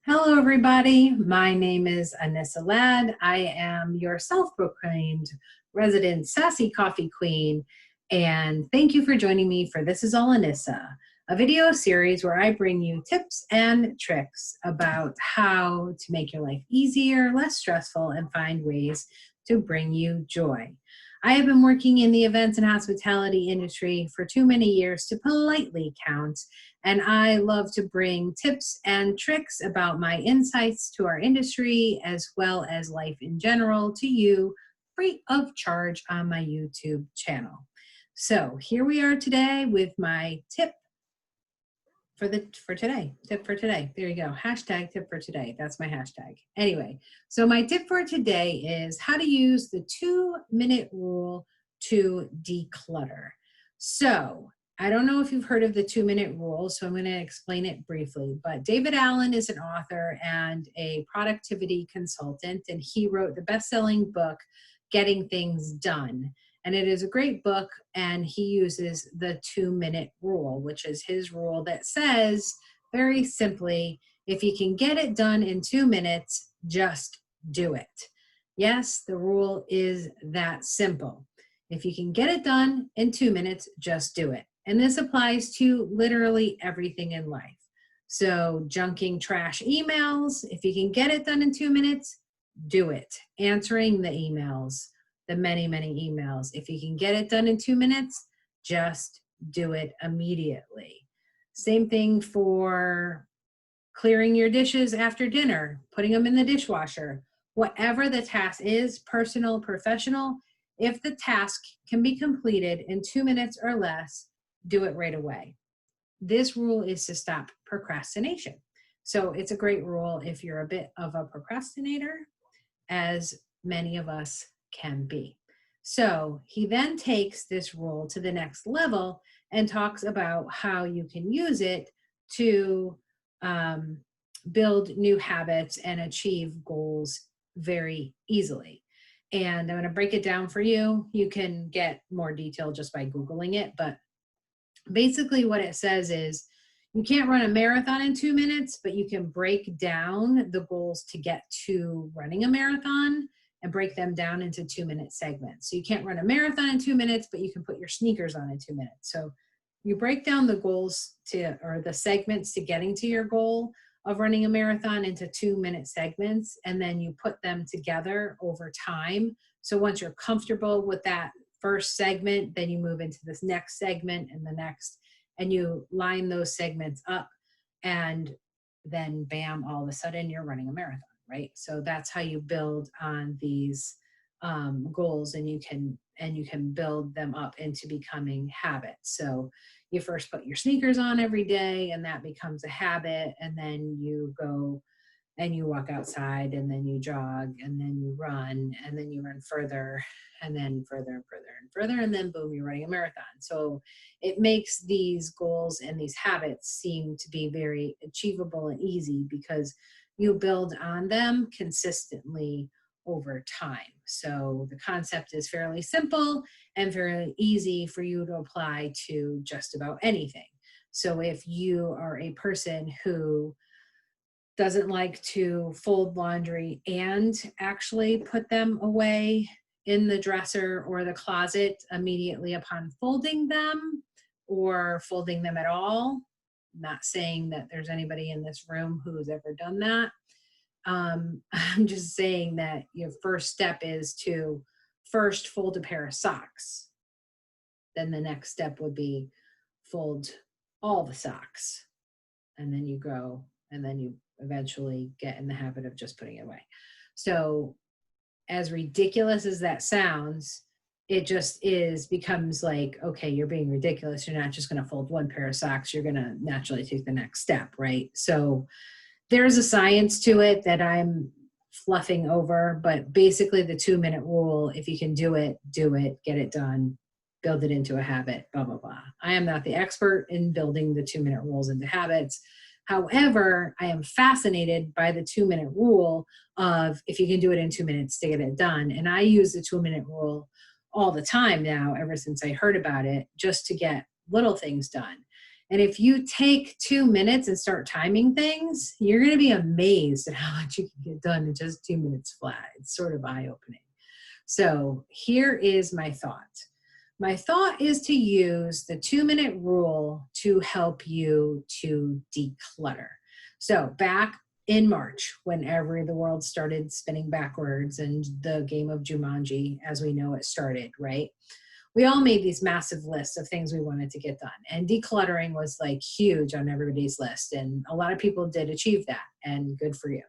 Hello, everybody. My name is Anissa Ladd. I am your self-proclaimed resident sassy coffee queen, and thank you for joining me for This Is All Anissa, a video series where I bring you tips and tricks about how to make your life easier, less stressful, and find ways to bring you joy. I have been working in the events and hospitality industry for too many years to politely count, and I love to bring tips and tricks about my insights to our industry as well as life in general to you free of charge on my YouTube channel. So here we are today with my tip for today. Tip for today. There you go. Hashtag tip for today. That's my hashtag. Anyway, so my tip for today is how to use the 2-minute rule to declutter. So I don't know if you've heard of the 2-minute rule, so I'm going to explain it briefly. But David Allen is an author and a productivity consultant, and he wrote the best-selling book, Getting Things Done. And it is a great book, and he uses the 2-minute rule, which is his rule that says, very simply, if you can get it done in 2 minutes, just do it. Yes, the rule is that simple. If you can get it done in 2 minutes, just do it. And this applies to literally everything in life. So junking trash emails, if you can get it done in 2 minutes, do it. Answering the emails, the many emails. If you can get it done in 2 minutes, just do it immediately. Same thing for clearing your dishes after dinner, putting them in the dishwasher. Whatever the task is, personal, professional, if the task can be completed in 2 minutes or less, do it right away. This rule is to stop procrastination. So it's a great rule if you're a bit of a procrastinator, as many of us can be. So he then takes this rule to the next level and talks about how you can use it to build new habits and achieve goals very easily. And I'm going to break it down for you. You can get more detail just by Googling it, but basically what it says is you can't run a marathon in 2 minutes, but you can break down the goals to get to running a marathon and break them down into 2-minute segments. So you can't run a marathon in 2 minutes, but you can put your sneakers on in 2 minutes. So you break down the goals or the segments to getting to your goal of running a marathon into 2-minute segments, and then you put them together over time. So once you're comfortable with that first segment, then you move into this next segment and the next, and you line those segments up, and then bam, all of a sudden you're running a marathon. Right? So that's how you build on these goals, and you can build them up into becoming habits. So you first put your sneakers on every day, and that becomes a habit, and then you go and you walk outside, and then you jog, and then you run, and then you run further, and then further and further and further, and then boom, you're running a marathon. So it makes these goals and these habits seem to be very achievable and easy because you build on them consistently over time. So the concept is fairly simple and fairly easy for you to apply to just about anything. So if you are a person who doesn't like to fold laundry and actually put them away in the dresser or the closet immediately upon folding them, or folding them at all, not saying that there's anybody in this room who's ever done that. I'm just saying that your first step is to first fold a pair of socks. Then the next step would be fold all the socks. And then you go, and then you eventually get in the habit of just putting it away. So as ridiculous as that sounds, it just becomes like, okay, you're being ridiculous. You're not just going to fold one pair of socks. You're going to naturally take the next step, right? So there's a science to it that I'm fluffing over, but basically the 2-minute rule, if you can do it, get it done, build it into a habit, blah, blah, blah. I am not the expert in building the 2-minute rules into habits. However, I am fascinated by the 2-minute rule of if you can do it in 2 minutes to get it done. And I use the 2-minute rule all the time now, ever since I heard about it, just to get little things done. And if you take 2 minutes and start timing things, you're going to be amazed at how much you can get done in just 2 minutes flat. It's sort of eye-opening. So here is my thought. My thought is to use the 2-minute rule to help you to declutter. So back in March, whenever the world started spinning backwards and the game of Jumanji, as we know it, started, right? We all made these massive lists of things we wanted to get done. And decluttering was like huge on everybody's list. And a lot of people did achieve that, and good for you.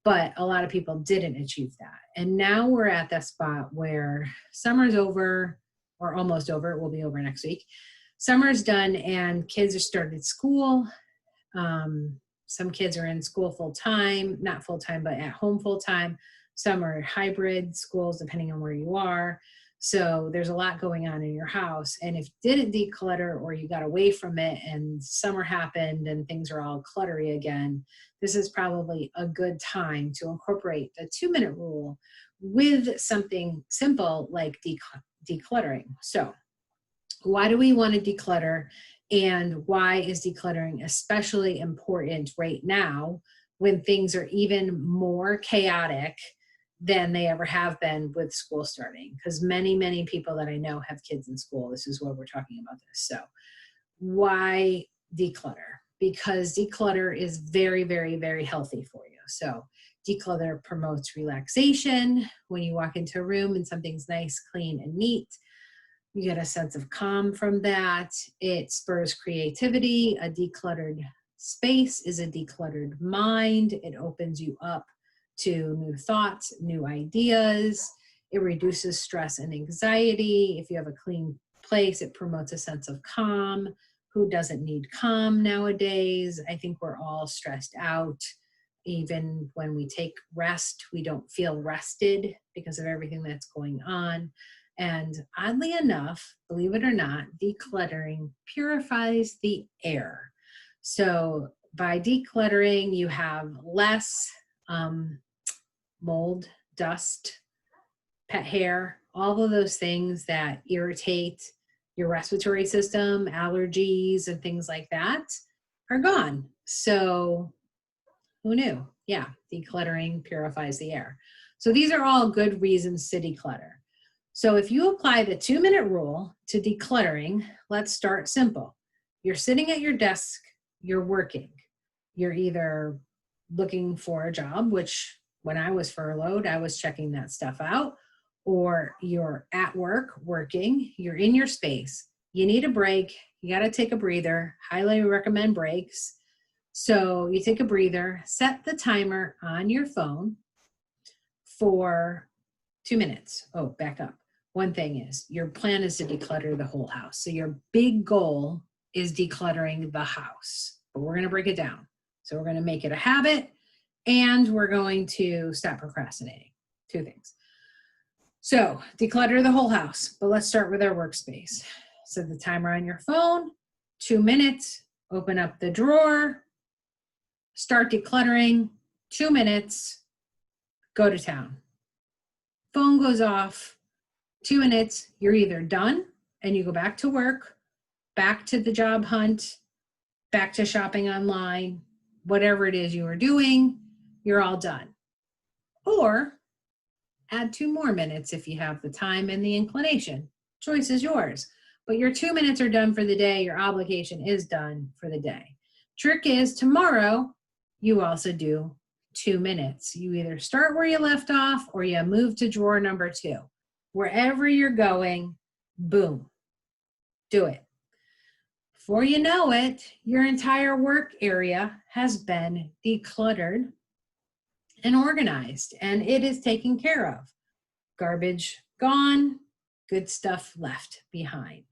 But a lot of people didn't achieve that. And now we're at that spot where summer's over, or almost over. It will be over next week. Summer's done and kids have started school. Some kids are in school full-time, not full-time, but at home full-time. Some are hybrid schools, depending on where you are. So there's a lot going on in your house. And if you didn't declutter, or you got away from it and summer happened and things are all cluttery again, this is probably a good time to incorporate the 2-minute rule with something simple like decluttering. So why do we want to declutter, and why is decluttering especially important right now when things are even more chaotic than they ever have been with school starting? Because many people that I know have kids in school. This is why we're talking about this. So why declutter? Because declutter is very healthy for you. So declutter promotes relaxation. When you walk into a room and something's nice, clean, and neat, you get a sense of calm from that. It spurs creativity. A decluttered space is a decluttered mind. It opens you up to new thoughts, new ideas. It reduces stress and anxiety. If you have a clean place, it promotes a sense of calm. Who doesn't need calm nowadays? I think we're all stressed out. Even when we take rest, we don't feel rested because of everything that's going on. And oddly enough, believe it or not, decluttering purifies the air. So by decluttering, you have less mold, dust, pet hair, all of those things that irritate your respiratory system, allergies, and things like that are gone. So who knew? Yeah, decluttering purifies the air. So these are all good reasons to declutter. So if you apply the 2-minute rule to decluttering, let's start simple. You're sitting at your desk, you're working. You're either looking for a job, which when I was furloughed, I was checking that stuff out, or you're at work working, you're in your space. You need a break, you got to take a breather. Highly recommend breaks. So you take a breather, set the timer on your phone for 2 minutes. Oh, back up. One thing is, your plan is to declutter the whole house. So your big goal is decluttering the house, but we're going to break it down. So we're going to make it a habit, and we're going to stop procrastinating. 2 things. So declutter the whole house, but let's start with our workspace. Set the timer on your phone, 2 minutes, open up the drawer, start decluttering, 2 minutes, go to town. Phone goes off, 2 minutes, you're either done and you go back to work, back to the job hunt, back to shopping online, whatever it is you are doing, you're all done. Or add 2 more minutes if you have the time and the inclination. Choice is yours. But your 2 minutes are done for the day. Your obligation is done for the day. Trick is tomorrow, you also do 2 minutes. You either start where you left off or you move to drawer number 2. Wherever you're going, boom, do it. Before you know it, your entire work area has been decluttered and organized, and it is taken care of. Garbage gone, good stuff left behind.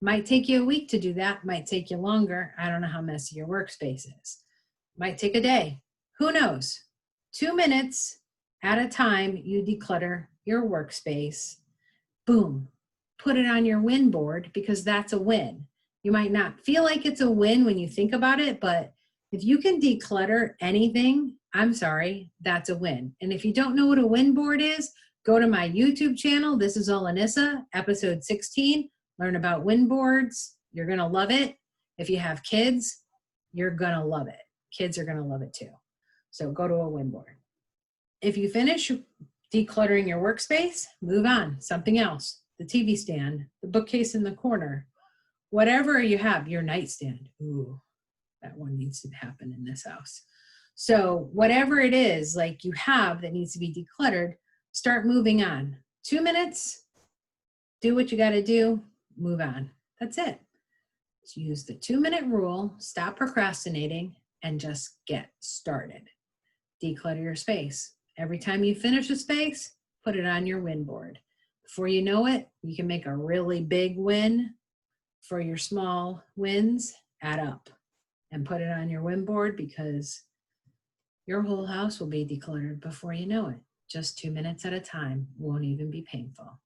Might take you a week to do that, might take you longer. I don't know how messy your workspace is. Might take a day, who knows? 2 minutes at a time, you declutter your workspace. Boom, put it on your win board, because that's a win. You might not feel like it's a win when you think about it, but if you can declutter anything, I'm sorry, that's a win. And if you don't know what a win board is, go to my YouTube channel. This is All Anissa, episode 16. Learn about win boards. You're going to love it. If you have kids, you're going to love it. Kids are going to love it too. So go to a win board. If you finish decluttering your workspace, move on, something else. The TV stand, the bookcase in the corner, whatever you have, your nightstand. Ooh, that one needs to happen in this house. So whatever it is like you have that needs to be decluttered, start moving on. 2 minutes, do what you got to do, move on. That's it. So use the 2-minute rule, stop procrastinating, and just get started. Declutter your space. Every time you finish a space, put it on your win board. Before you know it, you can make a really big win for your small wins, add up and put it on your win board, because your whole house will be decluttered before you know it. Just 2 minutes at a time, won't even be painful.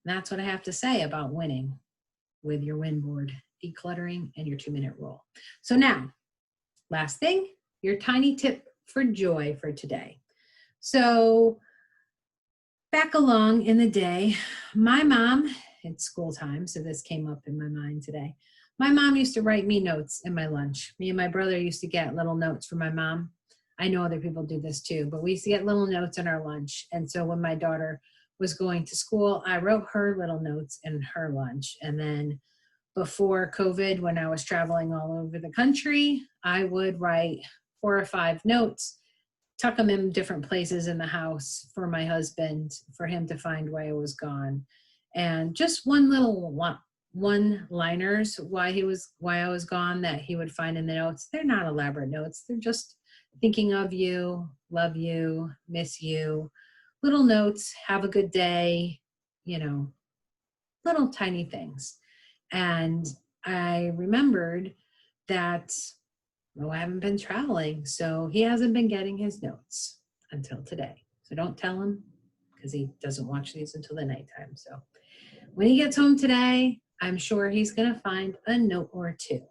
And that's what I have to say about winning with your win board, decluttering, and your 2-minute rule. So now, last thing, your tiny tip for joy for today. So back along in the day, my mom, it's school time, so this came up in my mind today. My mom used to write me notes in my lunch. Me and my brother used to get little notes from my mom. I know other people do this too, but we used to get little notes in our lunch. And so when my daughter was going to school, I wrote her little notes in her lunch. And then before COVID, when I was traveling all over the country, I would write 4 or 5 notes, tuck them in different places in the house for my husband, for him to find why I was gone. And just one-liners why I was gone that he would find in the notes. They're not elaborate notes. They're just thinking of you, love you, miss you, little notes, have a good day, little tiny things. And I remembered that, I haven't been traveling, so he hasn't been getting his notes until today. So don't tell him, because he doesn't watch these until the nighttime. So when he gets home today, I'm sure he's going to find a note or 2.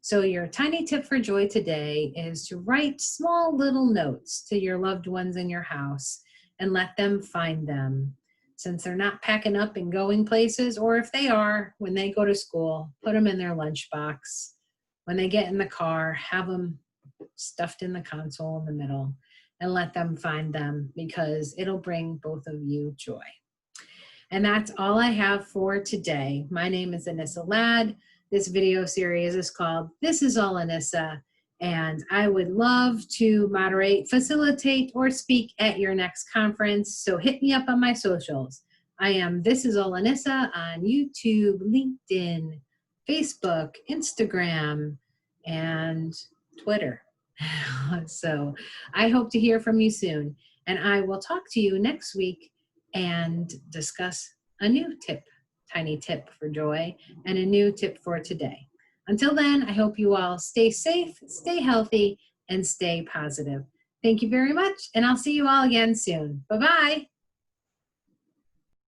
So your tiny tip for joy today is to write small little notes to your loved ones in your house and let them find them. Since they're not packing up and going places, or if they are, when they go to school, put them in their lunchbox. When they get in the car, have them stuffed in the console in the middle and let them find them, because it'll bring both of you joy. And that's all I have for today. My name is Anissa Ladd. This video series is called This Is All Anissa, and I would love to moderate, facilitate, or speak at your next conference. So hit me up on my socials. I am This Is All Anissa on YouTube, LinkedIn, Facebook, Instagram, and Twitter. So I hope to hear from you soon, and I will talk to you next week and discuss a new tiny tip for joy, and a new tip for today. Until then, I hope you all stay safe, stay healthy, and stay positive. Thank you very much, and I'll see you all again soon. Bye-bye.